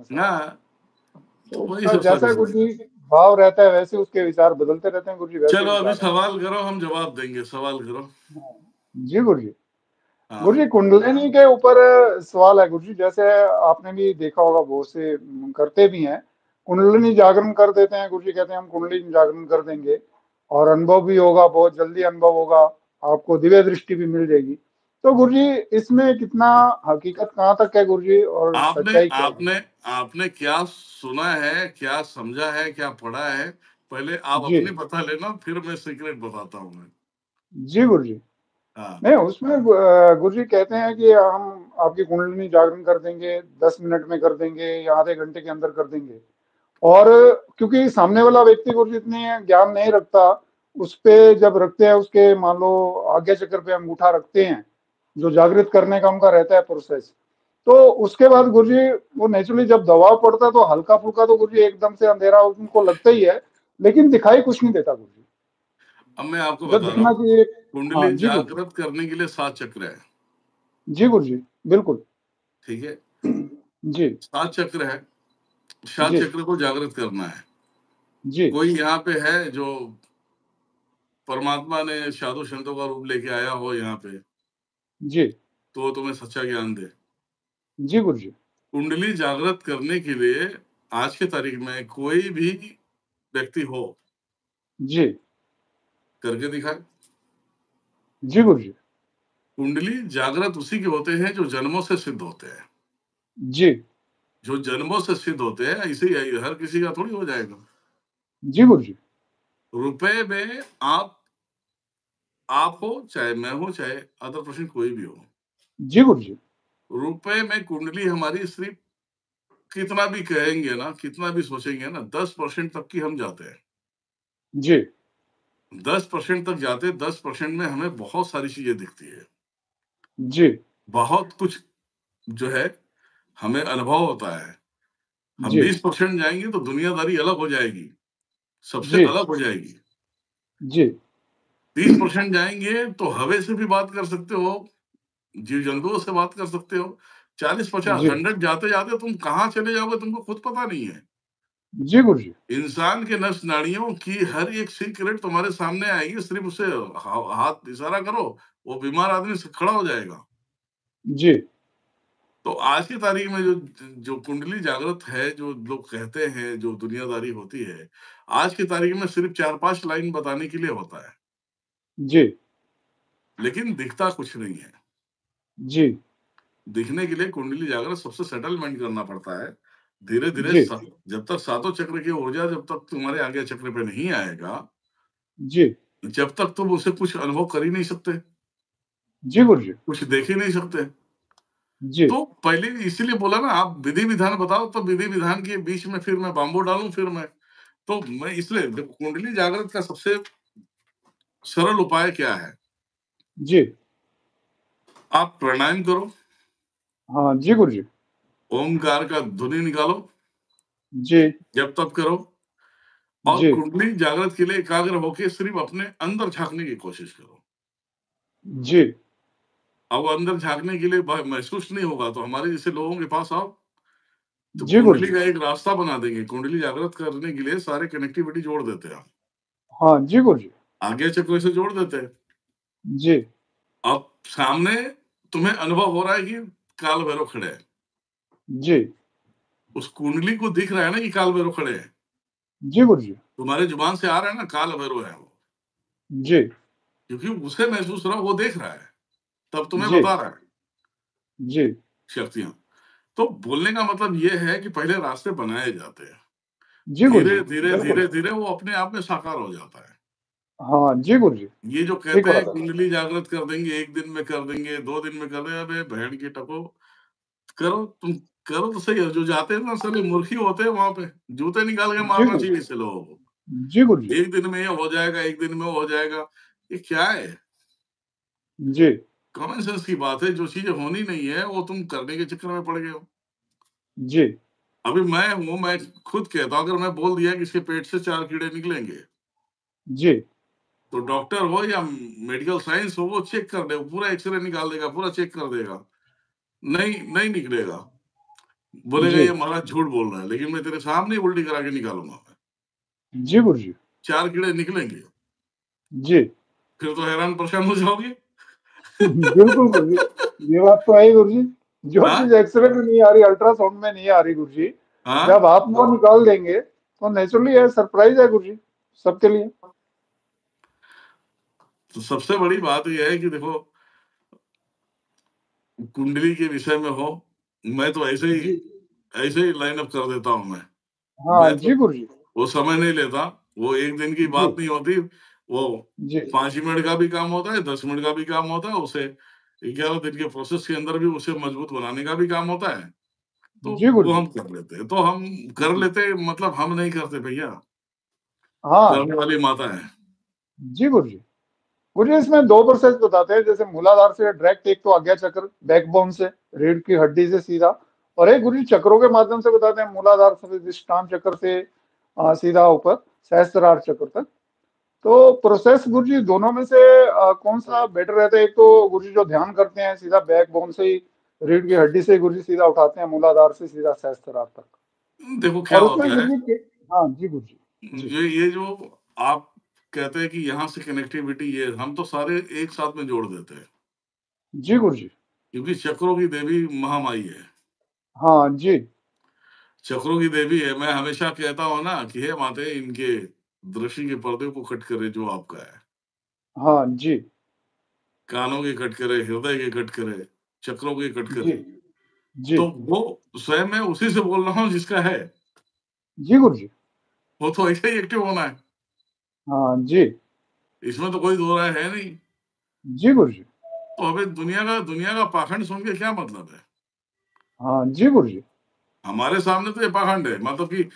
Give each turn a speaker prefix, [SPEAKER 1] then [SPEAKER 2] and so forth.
[SPEAKER 1] अपने साथ।
[SPEAKER 2] हाँ,
[SPEAKER 1] तो
[SPEAKER 2] वही
[SPEAKER 1] उसका
[SPEAKER 2] सब
[SPEAKER 1] जैसा
[SPEAKER 2] सारी
[SPEAKER 1] गुरु
[SPEAKER 2] चीजें।
[SPEAKER 1] जी भाव रहता है वैसे उसके विचार बदलते रहते हैं गुरु जी, वैसे
[SPEAKER 2] चलो अभी
[SPEAKER 1] विचार हैं।
[SPEAKER 2] सवाल करो, हम जवाब देंगे, सवाल करो।
[SPEAKER 1] हाँ, जी गुरु जी। गुरु जी
[SPEAKER 2] हाँ
[SPEAKER 1] कुंडलिनी के ऊपर सवाल है गुरु जी, जैसे आपने भी देखा होगा बहुत से करते भी हैं, कुंडलिनी जागरण कर देते हैं गुरु जी, कहते हैं हम कुंडलिनी जागरण कर देंगे और अनुभव भी होगा, बहुत जल्दी अनुभव होगा, आपको दिव्य दृष्टि भी मिल जाएगी। तो गुरु जी इसमें कितना हकीकत कहाँ तक है गुरु जी, और
[SPEAKER 2] आपने
[SPEAKER 1] सच्चाई क्या है गुरु
[SPEAKER 2] आपने
[SPEAKER 1] जी?
[SPEAKER 2] आपने क्या सुना है, क्या समझा है, क्या पढ़ा है? पहले आप
[SPEAKER 1] जी
[SPEAKER 2] अपनी बता लेना, फिर मैं सीक्रेट बताता हूँ मैं।
[SPEAKER 1] जी गुरु जी।
[SPEAKER 2] हाँ।
[SPEAKER 1] नहीं उसमें गुरु जी कहते हैं कि हम आपकी कुंडलिनी जागरण कर देंगे, 10 मिनट में कर देंगे या आधे घंटे के अंदर कर देंगे। और क्योंकि सामने वाला व्यक्ति गुरु जी इतने ज्ञान नहीं रखता, उस पे जब रखते हैं, उसके मान लो आज्ञा चक्र पे अंगूठा रखते हैं, जो जागृत करने का उनका रहता है प्रोसेस, तो उसके बाद गुरु जी वो नेचुरली जब दबाव पड़ता है तो हल्का फुल्का तो गुरु जी एकदम से अंधेरा उनको लगता ही है, लेकिन दिखाई कुछ नहीं देता गुरु जी,
[SPEAKER 2] अब मैं आपको
[SPEAKER 1] जो
[SPEAKER 2] बता रहा
[SPEAKER 1] दिखना
[SPEAKER 2] हूँ,
[SPEAKER 1] चाहिए। हाँ
[SPEAKER 2] कुंडली
[SPEAKER 1] जी गुरु जी।
[SPEAKER 2] जागृत करने के लिए 7 चक्र है।
[SPEAKER 1] जी गुरु जी बिल्कुल।
[SPEAKER 2] ठीक है,
[SPEAKER 1] जी
[SPEAKER 2] 7 चक्र है, 7
[SPEAKER 1] जी
[SPEAKER 2] चक्र को जागृत करना है।
[SPEAKER 1] जी
[SPEAKER 2] कोई यहाँ पे है जो परमात्मा ने साधु संतों का रूप लेके आया हो यहाँ पे,
[SPEAKER 1] जी
[SPEAKER 2] तो वो तुम्हें सच्चा ज्ञान दे।
[SPEAKER 1] जी गुरु जी।
[SPEAKER 2] कुंडली जागृत करने के लिए आज के तारीख में कोई भी व्यक्ति हो,
[SPEAKER 1] जी
[SPEAKER 2] करके दिखाए।
[SPEAKER 1] जी गुरु जी।
[SPEAKER 2] कुंडली जागृत उसी के होते हैं जो जन्मों से सिद्ध होते हैं।
[SPEAKER 1] जी
[SPEAKER 2] जो जन्मों से सिद्ध होते हैं, ऐसे ही हर किसी का थोड़ी हो जाएगा।
[SPEAKER 1] जी गुरु जी।
[SPEAKER 2] रुपए में आप हो, चाहे मैं हो, चाहे अदर पर्सन कोई भी हो,
[SPEAKER 1] जी गुरु जी।
[SPEAKER 2] रुपए में कुंडली हमारी सिर्फ कितना भी कहेंगे ना, कितना भी सोचेंगे ना, 10% तक की हम जाते हैं।
[SPEAKER 1] जी
[SPEAKER 2] 10% तक जाते, 10% में हमें बहुत सारी चीजें दिखती है,
[SPEAKER 1] जी
[SPEAKER 2] बहुत कुछ जो है हमें अनुभव होता है। हम
[SPEAKER 1] जी
[SPEAKER 2] 20% जाएंगे तो दुनियादारी अलग हो जाएगी, सबसे
[SPEAKER 1] जी
[SPEAKER 2] अलग हो जाएगी।
[SPEAKER 1] जी
[SPEAKER 2] 30% जाएंगे तो हवा से भी बात कर सकते हो, जीव जंतुओं से बात कर सकते हो। 40-50
[SPEAKER 1] जी
[SPEAKER 2] 100 जाते जाते तुम कहाँ चले जाओगे तुमको खुद पता नहीं है।
[SPEAKER 1] जी गुरु जी।
[SPEAKER 2] इंसान के नस नाड़ियों की हर एक सीक्रेट तुम्हारे सामने आएगी, सिर्फ उसे हाथ इशारा करो, वो बीमार आदमी से खड़ा हो जाएगा।
[SPEAKER 1] जी
[SPEAKER 2] तो आज की तारीख में जो जो कुंडली जागृत है, जो लोग कहते हैं जो दुनियादारी होती है, आज की तारीख में सिर्फ 4-5 लाइन बताने के लिए होता है,
[SPEAKER 1] जी
[SPEAKER 2] लेकिन दिखता कुछ नहीं है।
[SPEAKER 1] जी
[SPEAKER 2] दिखने के लिए कुंडली जागरण सबसे सेटलमेंट करना पड़ता है। धीरे धीरे
[SPEAKER 1] जी
[SPEAKER 2] जब तक सातों चक्र की ऊर्जा जब तक तुम्हारे आगे चक्र पे नहीं आएगा,
[SPEAKER 1] जी
[SPEAKER 2] जब तक तुम उसे कुछ अनुभव कर ही नहीं सकते,
[SPEAKER 1] जी गुरु जी।
[SPEAKER 2] कुछ देख ही नहीं सकते।
[SPEAKER 1] जी
[SPEAKER 2] तो पहले इसीलिए बोला ना, आप विधि विधान बताओ, तो विधि विधान के बीच में फिर मैं बाम्बू डालूं, फिर मैं इसलिए देखो, कुंडली जागृत का सबसे सरल उपाय क्या है?
[SPEAKER 1] जी
[SPEAKER 2] आप प्राणायाम करो,
[SPEAKER 1] हाँ जी गुरु जी।
[SPEAKER 2] ओमकार का ध्वनि निकालो,
[SPEAKER 1] जी
[SPEAKER 2] जब तब करो, और
[SPEAKER 1] जी
[SPEAKER 2] कुंडली जागृत के लिए एकाग्र होकर सिर्फ अपने अंदर झांकने की कोशिश करो।
[SPEAKER 1] जी
[SPEAKER 2] अब अंदर झांकने के लिए महसूस नहीं होगा तो हमारे जैसे लोगों के पास आओ, तो
[SPEAKER 1] जी गुरु
[SPEAKER 2] कुंडली
[SPEAKER 1] जी।
[SPEAKER 2] का एक रास्ता बना देंगे। कुंडली जागृत करने के लिए सारे कनेक्टिविटी जोड़ देते हैं,
[SPEAKER 1] हाँ जी गुरु जी।
[SPEAKER 2] आगे चक्र से जोड़ देते हैं।
[SPEAKER 1] जी
[SPEAKER 2] अब सामने तुम्हें अनुभव हो रहा है कि काल भैरव खड़े हैं,
[SPEAKER 1] जी
[SPEAKER 2] उस कुंडली को दिख रहा है ना कि काल भैरव खड़े हैं,
[SPEAKER 1] जी गुरु जी।
[SPEAKER 2] तुम्हारे जुबान से आ रहा है ना, काल भैरव है वो,
[SPEAKER 1] जी
[SPEAKER 2] क्योंकि उसे महसूस रहा, वो देख रहा है, तब तुम्हें
[SPEAKER 1] जी
[SPEAKER 2] बता रहा है
[SPEAKER 1] जी
[SPEAKER 2] शक्तियां। तो बोलने का मतलब ये है कि पहले रास्ते बनाए जाते हैं,
[SPEAKER 1] जी गुरु जी
[SPEAKER 2] धीरे धीरे
[SPEAKER 1] बिल्कुल।
[SPEAKER 2] धीरे धीरे वो अपने आप में साकार हो जाता है।
[SPEAKER 1] हाँ जी गुरु जी।
[SPEAKER 2] ये जो
[SPEAKER 1] ठीक
[SPEAKER 2] कहते हैं
[SPEAKER 1] बात है।
[SPEAKER 2] कुंडली जागृत कर देंगे, 1 दिन में कर देंगे, 2 दिन में कर देंगे, अबे बहन की टको, करो तुम, करो तो सही है। जो जाते हैं ना सभी मूर्ख ही होते हैं, वहां पे जूते निकाल के
[SPEAKER 1] जी
[SPEAKER 2] मारना
[SPEAKER 1] गुरु
[SPEAKER 2] चाहिए ऐसे लोगों को।
[SPEAKER 1] जी गुरु जी।
[SPEAKER 2] 1 दिन में ये हो जाएगा, 1 दिन में वो हो जाएगा, ये क्या है?
[SPEAKER 1] जी
[SPEAKER 2] कॉमन सेंस की बात है, जो चीजें होनी नहीं है वो तुम करने के चक्कर में पड़ गए हो।
[SPEAKER 1] जी
[SPEAKER 2] अभी मैं खुद कहता हूँ, अगर मैं बोल दिया कि इसके पेट से 4 कीड़े निकलेंगे,
[SPEAKER 1] जी
[SPEAKER 2] तो डॉक्टर हो या मेडिकल साइंस हो, वो चेक कर दे, पूरा एक्सरे निकाल देगा, पूरा चेक कर देगा, नहीं नहीं निकलेगा। बोलेगा
[SPEAKER 1] जी।
[SPEAKER 2] ये महाराज झूठ बोल रहा है, लेकिन मैं तेरे सामने ही उल्टी करा के निकालूंगा मैं।
[SPEAKER 1] जी गुरुजी।
[SPEAKER 2] 4 कीड़े निकलेंगे,
[SPEAKER 1] जी।
[SPEAKER 2] फिर तो हैरान परेशान हो जाओगे।
[SPEAKER 1] बिल्कुल गुरुजी, ये बात तो है ही गुरुजी। जो
[SPEAKER 2] हाँ,
[SPEAKER 1] चीज़ एक्स-रे में नहीं आ रही, अल्ट्रासाउंड में नहीं आ रही गुरुजी,
[SPEAKER 2] हाँ।
[SPEAKER 1] जब आप वो निकाल देंगे, तो नेचुरली ये सरप्राइज़ है गुरुजी, सबके लिए।
[SPEAKER 2] तो सबसे बड़ी बात ये है कि देखो, कुंडली के विषय में हो, मैं तो
[SPEAKER 1] जी।
[SPEAKER 2] ऐसे ही लाइन अप कर देता हूँ मैं।
[SPEAKER 1] हाँ,
[SPEAKER 2] मैं तो
[SPEAKER 1] जी गुरुजी।
[SPEAKER 2] वो समय नहीं लेता, वो 1 दिन की
[SPEAKER 1] जी।
[SPEAKER 2] बात नहीं होती, वो
[SPEAKER 1] जी।
[SPEAKER 2] 5 मिनट का भी काम होता है, 10 मिनट का भी काम होता है, उसे 11 दिन के प्रोसेस के अंदर भी उसे मजबूत बनाने का भी काम होता है, तो
[SPEAKER 1] जी
[SPEAKER 2] वो
[SPEAKER 1] गुरुजी।
[SPEAKER 2] हम कर लेते हैं। तो हम कर
[SPEAKER 1] जी।
[SPEAKER 2] लेते, मतलब हम नहीं करते भैया,
[SPEAKER 1] हाँ।
[SPEAKER 2] करने वाली माता है।
[SPEAKER 1] जी गुरुजी। गुरुजी इसमें 2 प्रोसेस बताते हैं, जैसे मूलाधार से डायरेक्ट, एक तो आज्ञा चक्र बैकबोन से, रीढ़ की हड्डी से सीधा, और एक गुरुजी चक्रों के माध्यम से बताते हैं, मूलाधार से अधिष्ठान चक्र से सीधा ऊपर सहस्त्रार चक्र तक। तो प्रोसेस गुरुजी दोनों में से कौन सा बेटर रहता है? एक तो गुरुजी जो ध्यान करते हैं सीधा बैकबोन से ही, रीढ़ की हड्डी से गुरुजी सीधा उठाते हैं मूलाधार से सीधा सहस्त्रार तक।
[SPEAKER 2] देखो क्या
[SPEAKER 1] और उसमें
[SPEAKER 2] होता है,
[SPEAKER 1] गुरुजी के, हाँ जी गुरुजी। जी।
[SPEAKER 2] ये जो आप कहते हैं कि यहाँ से कनेक्टिविटी, ये हम तो सारे एक साथ में जोड़ देते हैं,
[SPEAKER 1] जी गुरुजी।
[SPEAKER 2] क्योंकि चक्रों की देवी महामाई है।
[SPEAKER 1] हाँ जी।
[SPEAKER 2] चक्रों की देवी है। मैं हमेशा कहता हूँ ना कि हे माते, इनके दृष्टि के पर्दे को कट करे जो आपका है,
[SPEAKER 1] हाँ जी।
[SPEAKER 2] कानों के कट करे, हृदय के कट करे, चक्रों के कट
[SPEAKER 1] जी।
[SPEAKER 2] करे।
[SPEAKER 1] जी।
[SPEAKER 2] तो वो स्वयं मैं उसी से बोल रहा हूँ जिसका है,
[SPEAKER 1] जी गुरुजी।
[SPEAKER 2] वो तो ऐसे ही एक्टिव होना है।
[SPEAKER 1] हाँ जी।
[SPEAKER 2] इसमें तो कोई दो राय है नहीं।
[SPEAKER 1] जी गुरुजी।
[SPEAKER 2] तो हमें दुनिया का पाखंड सुन के क्या मतलब है?
[SPEAKER 1] हाँ जी गुरुजी।
[SPEAKER 2] हमारे सामने तो ये पाखंड है, मतलब कि